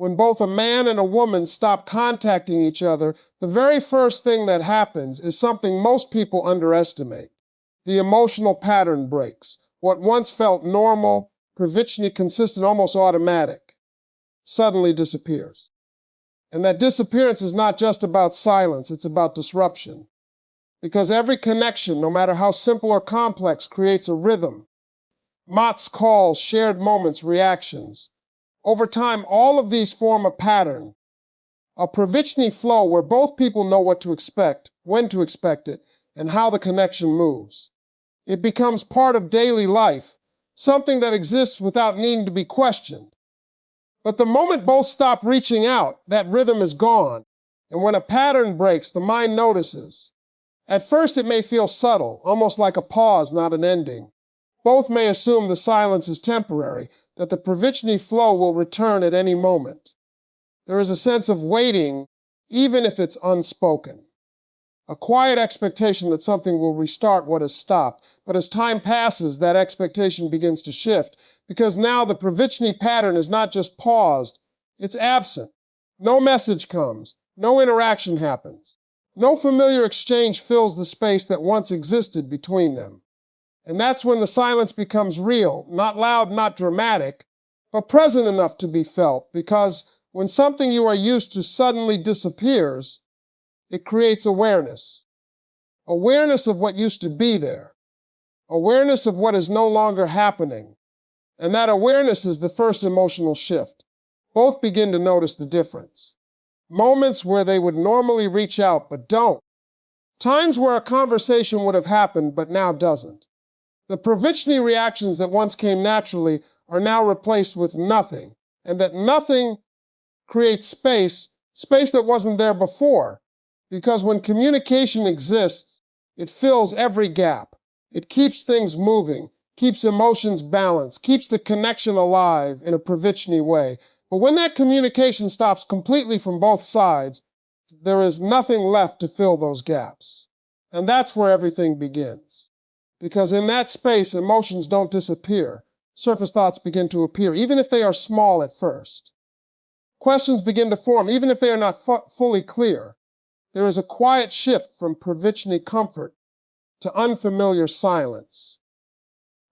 when both a man and a woman stop contacting each other, the very first thing that happens is something most people underestimate. The emotional pattern breaks. What once felt normal, привычный, consistent, almost automatic, suddenly disappears. And that disappearance is not just about silence, it's about disruption. Because every connection, no matter how simple or complex, creates a rhythm. Mots, calls, shared moments, reactions. Over time, all of these form a pattern, a привычный flow where both people know what to expect, when to expect it, and how the connection moves. It becomes part of daily life, something that exists without needing to be questioned. But the moment both stop reaching out, that rhythm is gone. And when a pattern breaks, the mind notices. At first, it may feel subtle, almost like a pause, not an ending. Both may assume the silence is temporary, that the привычный flow will return at any moment. There is a sense of waiting, even if it's unspoken. A quiet expectation that something will restart what has stopped. But as time passes, that expectation begins to shift, because now the привычный pattern is not just paused, it's absent. No message comes, no interaction happens. No familiar exchange fills the space that once existed between them. And that's when the silence becomes real, not loud, not dramatic, but present enough to be felt, because when something you are used to suddenly disappears, it creates awareness. Awareness of what used to be there. Awareness of what is no longer happening. And that awareness is the first emotional shift. Both begin to notice the difference. Moments where they would normally reach out but don't. Times where a conversation would have happened but now doesn't. The привычный reactions that once came naturally are now replaced with nothing. And that nothing creates space that wasn't there before. Because when communication exists, it fills every gap. It keeps things moving, keeps emotions balanced, keeps the connection alive in a привычный way. But when that communication stops completely from both sides, there is nothing left to fill those gaps. And that's where everything begins. Because in that space, emotions don't disappear. Surface thoughts begin to appear, even if they are small at first. Questions begin to form, even if they are not fully clear. There is a quiet shift from привычный comfort to unfamiliar silence.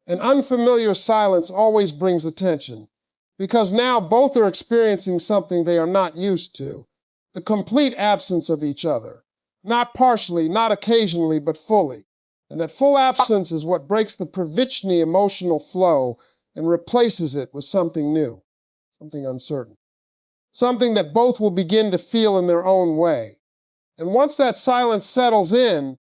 And unfamiliar silence always brings attention, because now both are experiencing something they are not used to, the complete absence of each other, not partially, not occasionally, but fully. And that full absence is what breaks the привычный emotional flow and replaces it with something new, something uncertain, something that both will begin to feel in their own way. And once that silence settles in,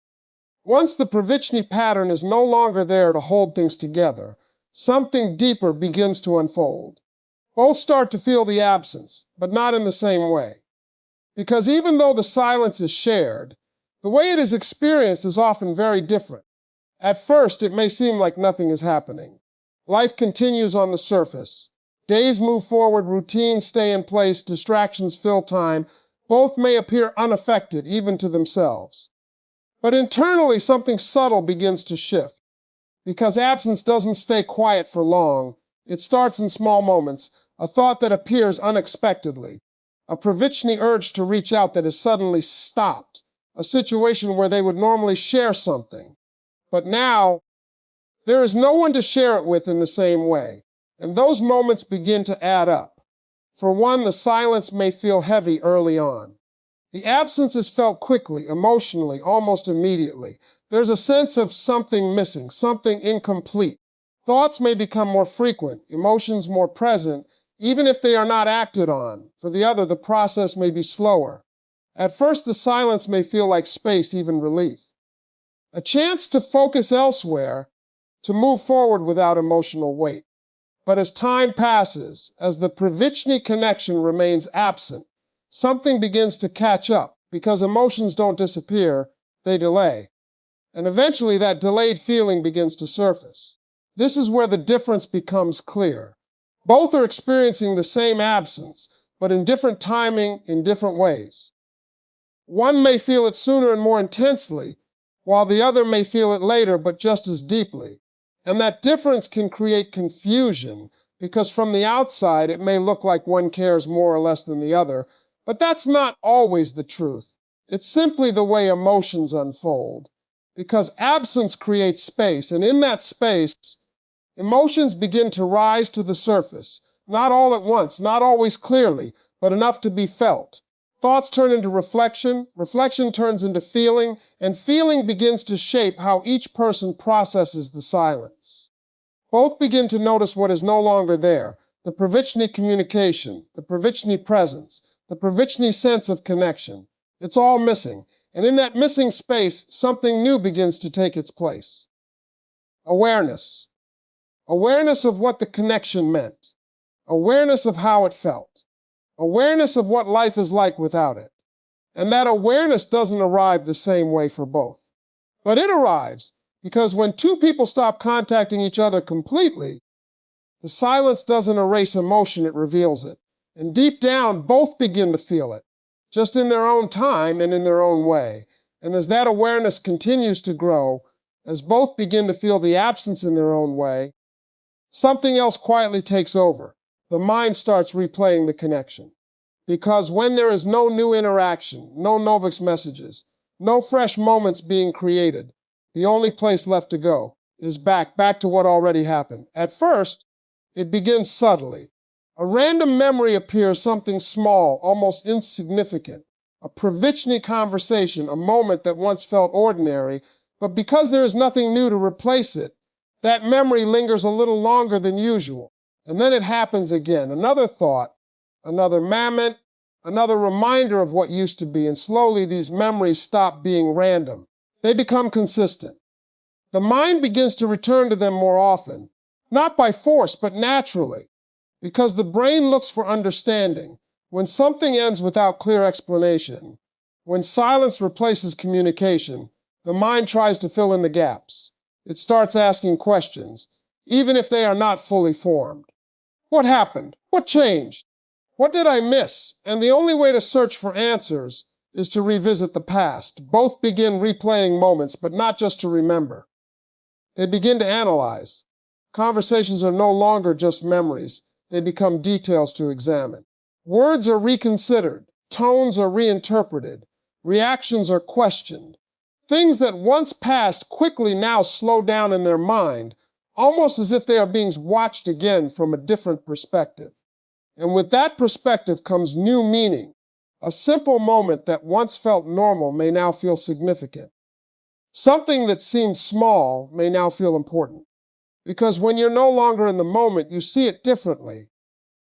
once the привычный pattern is no longer there to hold things together, something deeper begins to unfold. Both start to feel the absence, but not in the same way. Because even though the silence is shared, the way it is experienced is often very different. At first, it may seem like nothing is happening. Life continues on the surface. Days move forward, routines stay in place, distractions fill time. Both may appear unaffected, even to themselves. But internally, something subtle begins to shift. Because absence doesn't stay quiet for long. It starts in small moments, a thought that appears unexpectedly, a привычный urge to reach out that is suddenly stopped, a situation where they would normally share something. But now, there is no one to share it with in the same way, and those moments begin to add up. For one, the silence may feel heavy early on. The absence is felt quickly, emotionally, almost immediately. There's a sense of something missing, something incomplete. Thoughts may become more frequent, emotions more present, even if they are not acted on. For the other, the process may be slower. At first, the silence may feel like space, even relief. A chance to focus elsewhere, to move forward without emotional weight. But as time passes, as the привычный connection remains absent, something begins to catch up, because emotions don't disappear, they delay. And eventually that delayed feeling begins to surface. This is where the difference becomes clear. Both are experiencing the same absence, but in different timing, in different ways. One may feel it sooner and more intensely, while the other may feel it later, but just as deeply. And that difference can create confusion, because from the outside it may look like one cares more or less than the other, but that's not always the truth. It's simply the way emotions unfold. Because absence creates space, and in that space, emotions begin to rise to the surface, not all at once, not always clearly, but enough to be felt. Thoughts turn into reflection, reflection turns into feeling, and feeling begins to shape how each person processes the silence. Both begin to notice what is no longer there, the привычный communication, the привычный presence, the привычный sense of connection. It's all missing, and in that missing space, something new begins to take its place. Awareness. Awareness of what the connection meant. Awareness of how it felt. Awareness of what life is like without it. And that awareness doesn't arrive the same way for both. But it arrives because when two people stop contacting each other completely, the silence doesn't erase emotion, it reveals it. And deep down, both begin to feel it, just in their own time and in their own way. And as that awareness continues to grow, as both begin to feel the absence in their own way, something else quietly takes over. The mind starts replaying the connection. Because when there is no new interaction, no novice messages, no fresh moments being created, the only place left to go is back to what already happened. At first, it begins subtly. A random memory appears, something small, almost insignificant. A привычный conversation, a moment that once felt ordinary, but because there is nothing new to replace it, that memory lingers a little longer than usual. And then it happens again. Another thought, another moment, another reminder of what used to be, and slowly these memories stop being random. They become consistent. The mind begins to return to them more often, not by force, but naturally, because the brain looks for understanding. When something ends without clear explanation, when silence replaces communication, the mind tries to fill in the gaps. It starts asking questions, even if they are not fully formed. What happened? What changed? What did I miss? And the only way to search for answers is to revisit the past. Both begin replaying moments, but not just to remember. They begin to analyze. Conversations are no longer just memories. They become details to examine. Words are reconsidered. Tones are reinterpreted. Reactions are questioned. Things that once passed quickly now slow down in their mind, almost as if they are being watched again from a different perspective. And with that perspective comes new meaning. A simple moment that once felt normal may now feel significant. Something that seemed small may now feel important. Because when you're no longer in the moment, you see it differently.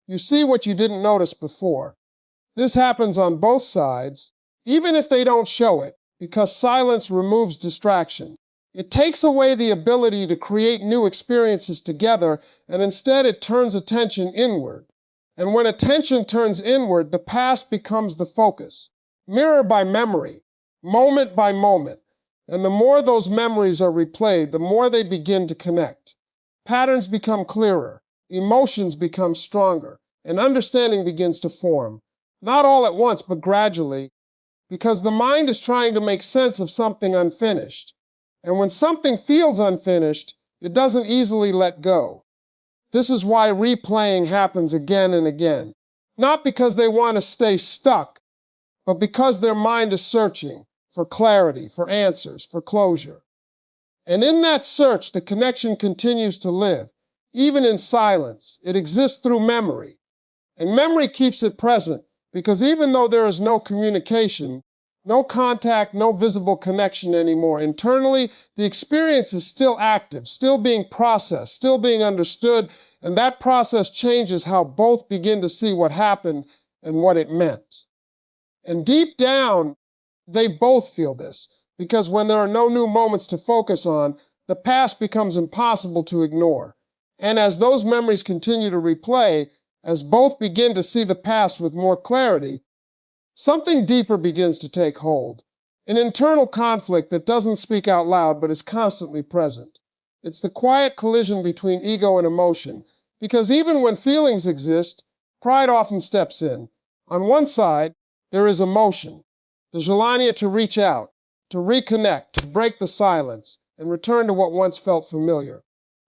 You see what you didn't notice before. This happens on both sides, even if they don't show it, because silence removes distraction. It takes away the ability to create new experiences together, and instead it turns attention inward. And when attention turns inward, the past becomes the focus, mirror by memory, moment by moment. And the more those memories are replayed, the more they begin to connect. Patterns become clearer, emotions become stronger, and understanding begins to form. Not all at once, but gradually, because the mind is trying to make sense of something unfinished. And when something feels unfinished, it doesn't easily let go. This is why replaying happens again and again. Not because they want to stay stuck, but because their mind is searching for clarity, for answers, for closure. And in that search, the connection continues to live, even in silence. It exists through memory. And memory keeps it present because even though there is no communication, no contact, no visible connection anymore, internally, the experience is still active, still being processed, still being understood, and that process changes how both begin to see what happened and what it meant. And deep down, they both feel this, because when there are no new moments to focus on, the past becomes impossible to ignore. And as those memories continue to replay, as both begin to see the past with more clarity, something deeper begins to take hold. An internal conflict that doesn't speak out loud but is constantly present. It's the quiet collision between ego and emotion, because even when feelings exist, pride often steps in. On one side, there is emotion, the желание to reach out, to reconnect, to break the silence, and return to what once felt familiar.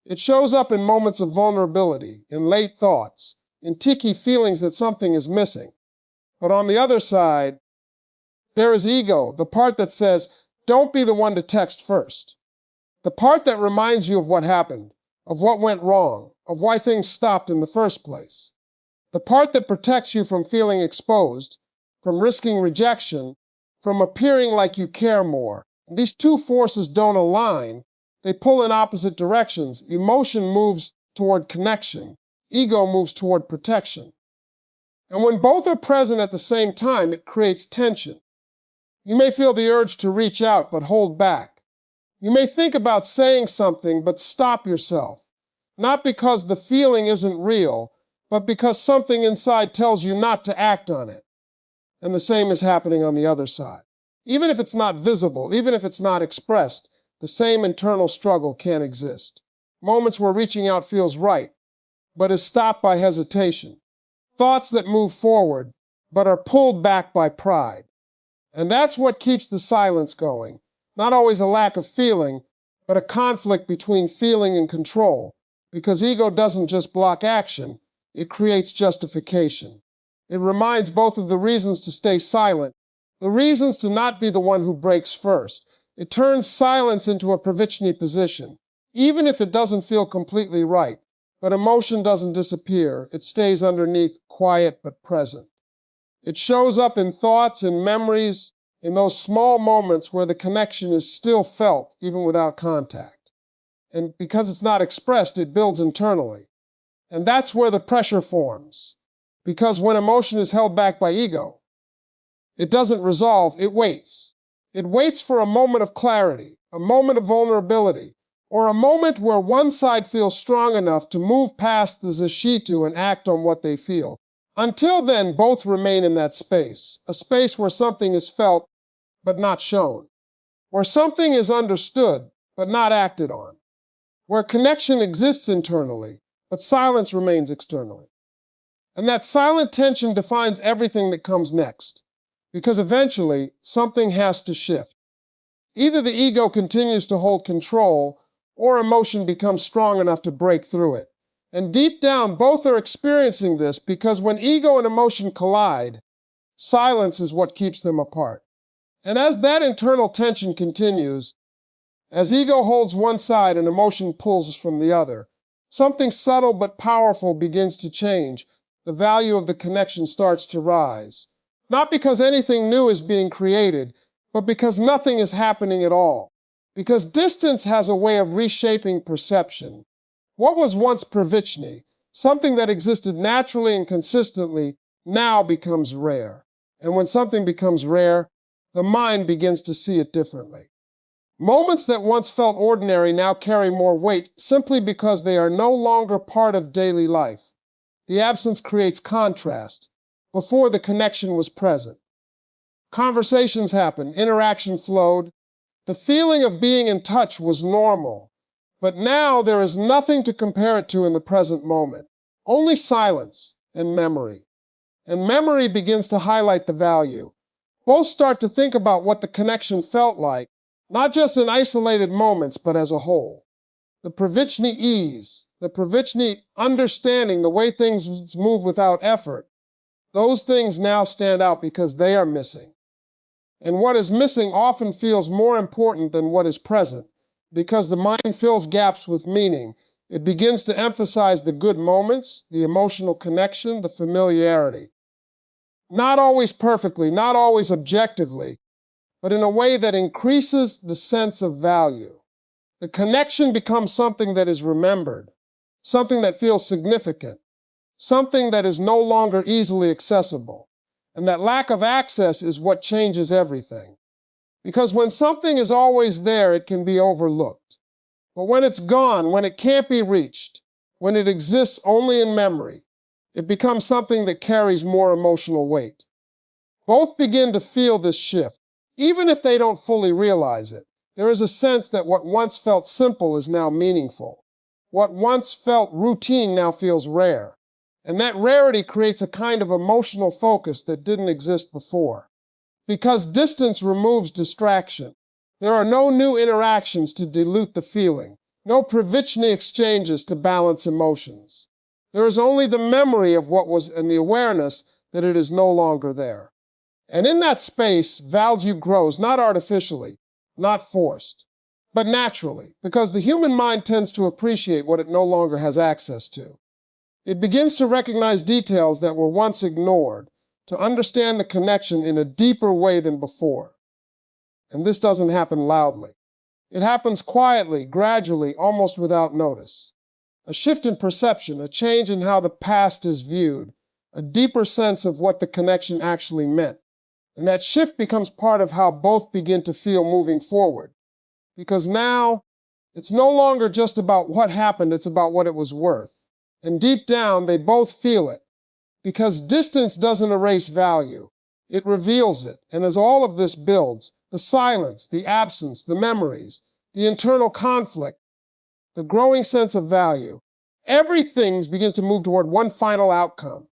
It shows up in moments of vulnerability, in late thoughts, in ticky feelings that something is missing. But on the other side, there is ego, the part that says, don't be the one to text first. The part that reminds you of what happened, of what went wrong, of why things stopped in the first place. The part that protects you from feeling exposed, from risking rejection, from appearing like you care more. These two forces don't align. They pull in opposite directions. Emotion moves toward connection. Ego moves toward protection. And when both are present at the same time, it creates tension. You may feel the urge to reach out, but hold back. You may think about saying something, but stop yourself. Not because the feeling isn't real, but because something inside tells you not to act on it. And the same is happening on the other side. Even if it's not visible, even if it's not expressed, the same internal struggle can exist. Moments where reaching out feels right, but is stopped by hesitation. Thoughts that move forward, but are pulled back by pride. And that's what keeps the silence going. Not always a lack of feeling, but a conflict between feeling and control. Because ego doesn't just block action, it creates justification. It reminds both of the reasons to stay silent, the reasons to not be the one who breaks first. It turns silence into a привычный position, even if it doesn't feel completely right. But emotion doesn't disappear. It stays underneath, quiet but present. It shows up in thoughts and memories, in those small moments where the connection is still felt, even without contact. And because it's not expressed, it builds internally. And that's where the pressure forms. Because when emotion is held back by ego, it doesn't resolve, it waits. It waits for a moment of clarity, a moment of vulnerability, or a moment where one side feels strong enough to move past the zashitu and act on what they feel. Until then, both remain in that space, a space where something is felt but not shown, where something is understood but not acted on, where connection exists internally, but silence remains externally. And that silent tension defines everything that comes next, because eventually something has to shift. Either the ego continues to hold control, or emotion becomes strong enough to break through it. And deep down, both are experiencing this because when ego and emotion collide, silence is what keeps them apart. And as that internal tension continues, as ego holds one side and emotion pulls from the other, something subtle but powerful begins to change. The value of the connection starts to rise. Not because anything new is being created, but because nothing is happening at all. Because distance has a way of reshaping perception. What was once привычный, something that existed naturally and consistently, now becomes rare. And when something becomes rare, the mind begins to see it differently. Moments that once felt ordinary now carry more weight simply because they are no longer part of daily life. The absence creates contrast. Before, the connection was present. Conversations happened, interaction flowed. The feeling of being in touch was normal. But now there is nothing to compare it to in the present moment. Only silence and memory. And memory begins to highlight the value. Both start to think about what the connection felt like, not just in isolated moments, but as a whole. The привычный ease, the привычный understanding, the way things move without effort, those things now stand out because they are missing. And what is missing often feels more important than what is present, because the mind fills gaps with meaning. It begins to emphasize the good moments, the emotional connection, the familiarity. Not always perfectly, not always objectively, but in a way that increases the sense of value. The connection becomes something that is remembered, something that feels significant, something that is no longer easily accessible. And that lack of access is what changes everything. Because when something is always there, it can be overlooked. But when it's gone, when it can't be reached, when it exists only in memory, it becomes something that carries more emotional weight. Both begin to feel this shift, even if they don't fully realize it. There is a sense that what once felt simple is now meaningful. What once felt routine now feels rare. And that rarity creates a kind of emotional focus that didn't exist before. Because distance removes distraction. There are no new interactions to dilute the feeling. no привычный exchanges to balance emotions. There is only the memory of what was and the awareness that it is no longer there. And in that space, value grows, not artificially, not forced, but naturally, because the human mind tends to appreciate what it no longer has access to. It begins to recognize details that were once ignored, to understand the connection in a deeper way than before. And this doesn't happen loudly. It happens quietly, gradually, almost without notice. A shift in perception, a change in how the past is viewed, a deeper sense of what the connection actually meant. And that shift becomes part of how both begin to feel moving forward. Because now, it's no longer just about what happened, it's about what it was worth. And deep down, they both feel it. Because distance doesn't erase value, it reveals it. And as all of this builds, the silence, the absence, the memories, the internal conflict, the growing sense of value, everything begins to move toward one final outcome.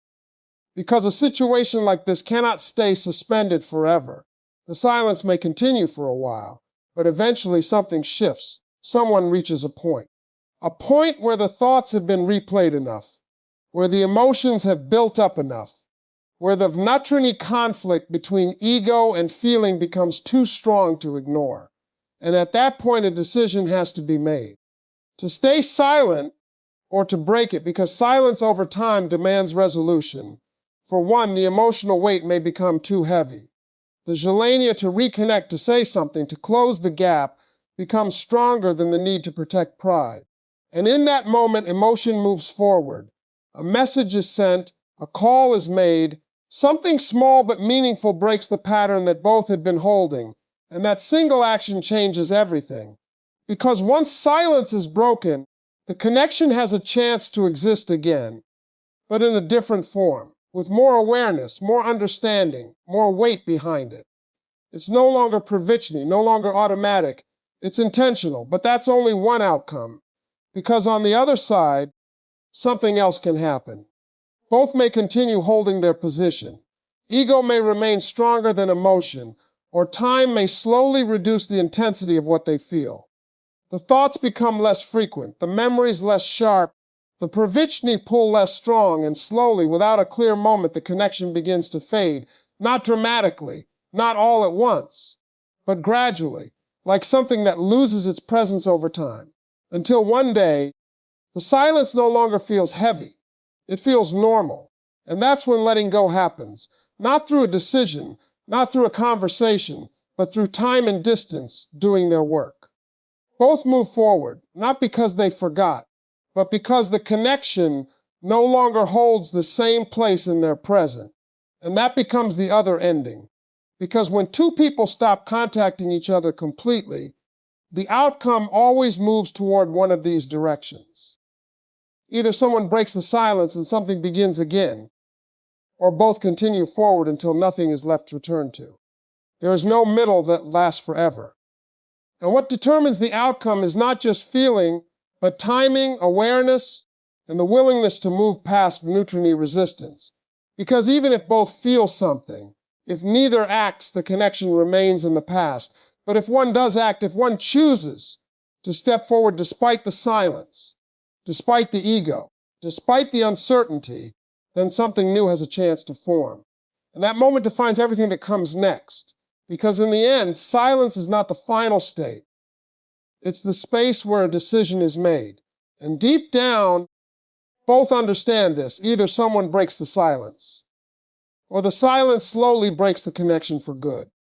Because a situation like this cannot stay suspended forever. The silence may continue for a while, but eventually something shifts. Someone reaches a point where the thoughts have been replayed enough, where the emotions have built up enough, where the внутренний conflict between ego and feeling becomes too strong to ignore. And at that point, a decision has to be made. To stay silent or to break it, because silence over time demands resolution. For one, the emotional weight may become too heavy. The желание to reconnect, to say something, to close the gap, becomes stronger than the need to protect pride. And in that moment, emotion moves forward. A message is sent, a call is made, something small but meaningful breaks the pattern that both had been holding, and that single action changes everything. Because once silence is broken, the connection has a chance to exist again, but in a different form, with more awareness, more understanding, more weight behind it. It's no longer привычный, no longer automatic. It's intentional, but that's only one outcome. Because on the other side, something else can happen. Both may continue holding their position. Ego may remain stronger than emotion, or time may slowly reduce the intensity of what they feel. The thoughts become less frequent, the memories less sharp, the привычный pull less strong, and slowly, without a clear moment, the connection begins to fade, not dramatically, not all at once, but gradually, like something that loses its presence over time, until one day, the silence no longer feels heavy. It feels normal. And that's when letting go happens, not through a decision, not through a conversation, but through time and distance doing their work. Both move forward, not because they forgot, but because the connection no longer holds the same place in their present. And that becomes the other ending. Because when two people stop contacting each other completely, the outcome always moves toward one of these directions. Either someone breaks the silence and something begins again, or both continue forward until nothing is left to return to. There is no middle that lasts forever. And what determines the outcome is not just feeling, but timing, awareness, and the willingness to move past внутренний resistance. Because even if both feel something, if neither acts, the connection remains in the past. But if one does act, if one chooses to step forward despite the silence, despite the ego, despite the uncertainty, then something new has a chance to form. And that moment defines everything that comes next. Because in the end, silence is not the final state. It's the space where a decision is made. And deep down, both understand this. Either someone breaks the silence, or the silence slowly breaks the connection for good.